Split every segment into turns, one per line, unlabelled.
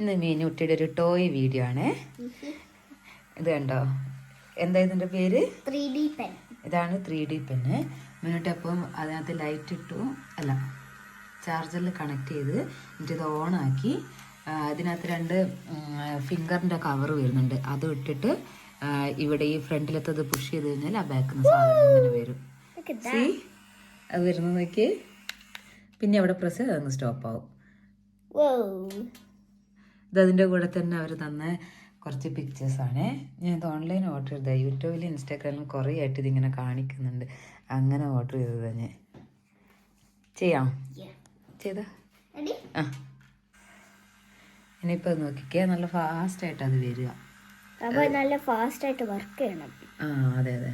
ഇന്ന് മീനുട്ടിയുടെ ഒരു toy video ആണ്. ഇത് കണ്ടോ, എന്താ ഇതിന്റെ പേര്?
3D pen.
ഇതാണ് 3D പെന്ന്. മീനുട്ടി അപ്പം അതിനകത്ത് ലൈറ്റ് ഇട്ടു, അല്ല ചാർജറിൽ കണക്ട് ചെയ്ത് എന്നിട്ട് ഇത് ഓണാക്കി. ഇതിനകത്ത് 2 ഫിംഗറിൻ്റെ കവർ വരുന്നുണ്ട്. അത് ഇട്ടിട്ട് ഇവിടെ ഈ ഫ്രണ്ടിലത്തത് പുഷ് ചെയ്ത് കഴിഞ്ഞാൽ ആ ബാക്കിൽ നിന്ന് സാധനം ഇങ്ങനെ വരും. അത് വരുന്നത് നോക്കി. പിന്നെ അവിടെ പ്രസ് ചെയ്ത് അതങ്ങ് സ്റ്റോപ്പ് ആവും. ഇതതിൻ്റെ കൂടെ തന്നെ അവർ തന്ന കുറച്ച് പിക്ചേഴ്സാണ്. ഞാൻ ഇത് ഓൺലൈൻ ഓർഡർ ചെയ്തത്. യൂട്യൂബിലും ഇൻസ്റ്റാഗ്രാമിലും കുറേ ആയിട്ട് ഇതിങ്ങനെ കാണിക്കുന്നുണ്ട്. അങ്ങനെ ഓർഡർ ചെയ്തത് തന്നെ. ചെയ്യാം ചെയ്ത ആ ഇനിയിപ്പോൾ നോക്കിക്കേ, നല്ല ഫാസ്റ്റായിട്ട് അത് വരിക.
നല്ല ഫാസ്റ്റായിട്ട് വർക്ക് ചെയ്യണം.
ആ അതെ അതെ,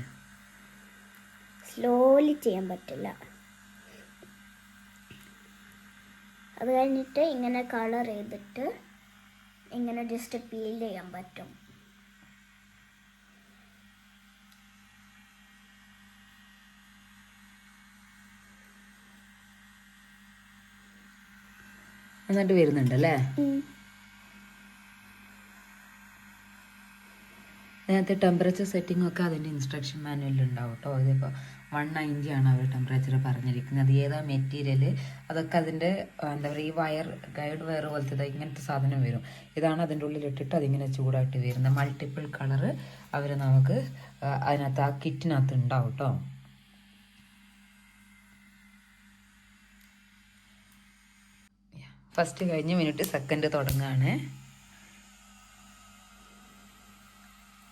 സ്ലോലി ചെയ്യാൻ പറ്റില്ല. അത് കഴിഞ്ഞിട്ട് ഇങ്ങനെ കളർ ചെയ്തിട്ട് ഇങ്ങനെ ജസ്റ്റ് പീൽ ചെയ്യാൻ പറ്റും.
എന്നിട്ട് വരുന്നുണ്ടല്ലേ. അതിനകത്ത് ടെമ്പറേച്ചർ സെറ്റിംഗ് ഒക്കെ അതിൻ്റെ ഇൻസ്ട്രക്ഷൻ മാനുവലിൽ ഉണ്ടാവും കേട്ടോ. ഇതിപ്പോൾ 190 ആണ് അവർ ടെമ്പറേച്ചർ പറഞ്ഞിരിക്കുന്നത്. ഏതാ മെറ്റീരിയൽ അതൊക്കെ അതിൻ്റെ എന്താ പറയുക, ഈ ഗൈഡ് വയർ പോലത്തെ ഇങ്ങനത്തെ സാധനം വരും. ഇതാണ് അതിൻ്റെ ഉള്ളിലിട്ടിട്ട് അതിങ്ങനെ ചൂടായിട്ട് വരുന്നത്. മൾട്ടിപ്പിൾ കളറ് അവർ നമുക്ക് അതിനകത്ത് ആ കിറ്റിനകത്ത് ഉണ്ടാവും കേട്ടോ. ഫസ്റ്റ് കഴിഞ്ഞ മിനിറ്റ് സെക്കൻഡ് തുടങ്ങുകയാണ്.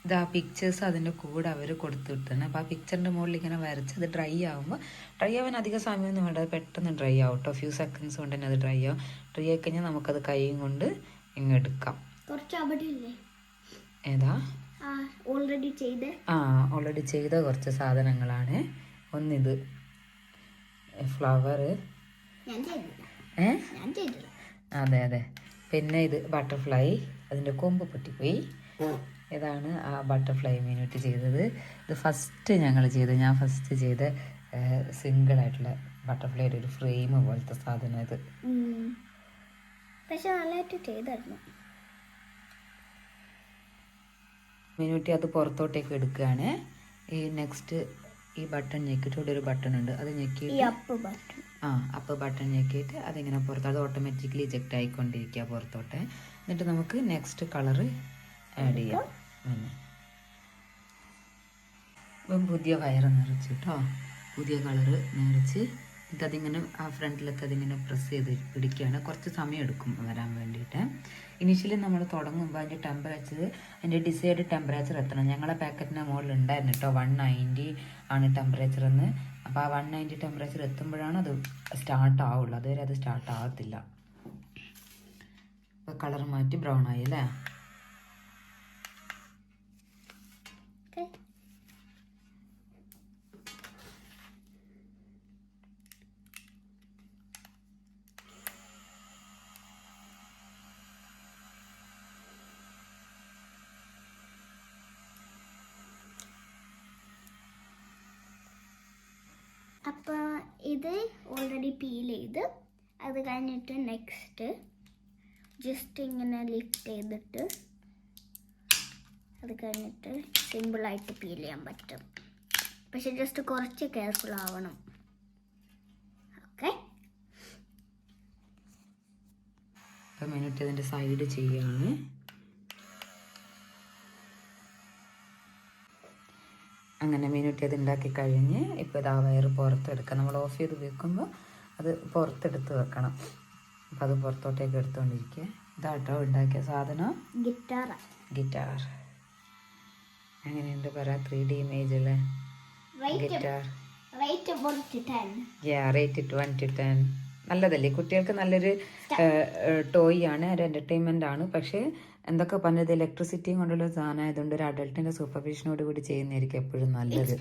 ഇതാ പിക്ചേഴ്സ് അതിൻ്റെ കൂടെ അവർ കൊടുത്തു വിട്ടാണ്. അപ്പോൾ ആ പിക്ചറിൻ്റെ മുകളിൽ ഇങ്ങനെ വരച്ച് അത് ഡ്രൈ ആകുമ്പോൾ, ഡ്രൈ ആവാൻ അധികം സമയമൊന്നും വേണ്ട, അത് പെട്ടെന്ന് ഡ്രൈ ആവും കേട്ടോ. ഫ്യൂ സെക്കൻഡ്സ് കൊണ്ട് തന്നെ അത് ഡ്രൈ ആവും. ഡ്രൈ ആയി കഴിഞ്ഞാൽ നമുക്കത് കൈയും കൊണ്ട് ഇങ്ങ് എടുക്കാം. ഏതാ
ഓൾറെഡി
ചെയ്ത കുറച്ച് സാധനങ്ങളാണ്. ഒന്നിത് ഫ്ലവർ, അതെ അതെ. പിന്നെ ഇത് ബട്ടർഫ്ലൈ, അതിൻ്റെ കൊമ്പ് പൊട്ടിപ്പോയി. ഇതാണ് ആ ബട്ടർഫ്ലൈ മീനുട്ടി ചെയ്തത്. ഇത് ഞാൻ ഫസ്റ്റ് ചെയ്ത സിംഗിളായിട്ടുള്ള ബട്ടർഫ്ലൈയുടെ ഒരു ഫ്രെയിം പോലത്തെ സാധനം. ഇത്
പക്ഷെ നല്ലതായിട്ട് ചെയ്തായിരുന്നു.
മീനുട്ടി അത് പുറത്തോട്ടേക്ക് എടുക്കുകയാണ്. ഈ നെക്സ്റ്റ് ഈ ബട്ടൺ ഞെക്കിയിട്ട് ഇവിടെ ഒരു ബട്ടൺ ഉണ്ട്, അത് ഞെക്കിയിട്ട് അപ്പ് ബട്ടൺ ഞെക്കിയിട്ട് അതിങ്ങനെ പുറത്ത്, അത് ഓട്ടോമാറ്റിക്കലി ഇജക്റ്റ് ആയിക്കൊണ്ടിരിക്കുക പുറത്തോട്ടെ. എന്നിട്ട് നമുക്ക് നെക്സ്റ്റ് കളറ് ആഡ് ചെയ്യാം. ഇപ്പം പുതിയ വയറ് നിറച്ച് കേട്ടോ, പുതിയ കളറ് നിറച്ച് എന്നിട്ട് അതിങ്ങനെ ആ ഫ്രണ്ടിലത്തെ അതിങ്ങനെ പ്രസ് ചെയ്ത് പിടിക്കുകയാണ്. കുറച്ച് സമയം എടുക്കും വരാൻ വേണ്ടിയിട്ട്. ഇനീഷ്യലി നമ്മൾ തുടങ്ങുമ്പോൾ അതിൻ്റെ ഡിസൈഡ് ടെമ്പറേച്ചർ എത്തണം. ഞങ്ങളെ പാക്കറ്റിൻ്റെ മുകളിൽ ഉണ്ടായിരുന്നു കേട്ടോ 190 ആണ് ടെമ്പറേച്ചർ എന്ന്. അപ്പോൾ ആ 190 ടെമ്പറേച്ചർ എത്തുമ്പോഴാണ് അത് സ്റ്റാർട്ട് ആവുള്ളൂ. അതുവരെ അത് സ്റ്റാർട്ട് ആകത്തില്ല. ഇപ്പോൾ കളർ മാറ്റി ബ്രൗൺ ആയി അല്ലേ.
അപ്പോൾ ഇത് ഓൾറെഡി പീൽ ചെയ്ത് അത് കഴിഞ്ഞിട്ട് നെക്സ്റ്റ് ജസ്റ്റ് ഇങ്ങനെ ലിഫ്റ്റ് ചെയ്തിട്ട് അത് കഴിഞ്ഞിട്ട് സിമ്പിളായിട്ട് പീൽ ചെയ്യാൻ പറ്റും. പക്ഷെ ജസ്റ്റ് കുറച്ച് കെയർഫുൾ ആവണം. ഓക്കെ,
മിനിറ്റ് അതിൻ്റെ സൈഡ് ചെയ്യുകയാണ്. അങ്ങനെ മീനുട്ടി അത് ഉണ്ടാക്കി കഴിഞ്ഞ് ഇപ്പോൾ ഇത് ആ വയറ് പുറത്തെടുക്കാം. നമ്മൾ ഓഫ് ചെയ്ത് വെക്കുമ്പോൾ അത് പുറത്തെടുത്ത് വെക്കണം. അപ്പോൾ അത് പുറത്തോട്ടേക്ക് എടുത്തുകൊണ്ടിരിക്കുക. ഇതാട്ടോ ഉണ്ടാക്കിയ സാധനം, ഗിറ്റാർ. എങ്ങനെയുണ്ട് പറ, 3D ഇമേജിലെ ഗിറ്റാർ. Rate 1 to 10. നല്ലതല്ലേ, കുട്ടികൾക്ക് നല്ലൊരു ടോയ് ആണ്, ഒരു എൻ്റർടൈൻമെൻ്റ് ആണ്. പക്ഷേ എന്തൊക്കെ പറഞ്ഞത്, ഇലക്ട്രിസിറ്റിയും കൊണ്ടുള്ള സാധനം ആയതുകൊണ്ട് ഒരു അഡൾട്ടിൻ്റെ സൂപ്പർവിഷനോട് കൂടി ചെയ്യുന്നതായിരിക്കും എപ്പോഴും നല്ലത്.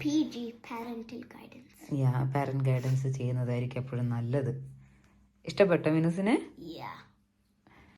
പാരന്റ് ഗൈഡൻസ് ചെയ്യുന്നതായിരിക്കും എപ്പോഴും നല്ലത്. ഇഷ്ടപ്പെട്ടോ മിനുസിന്?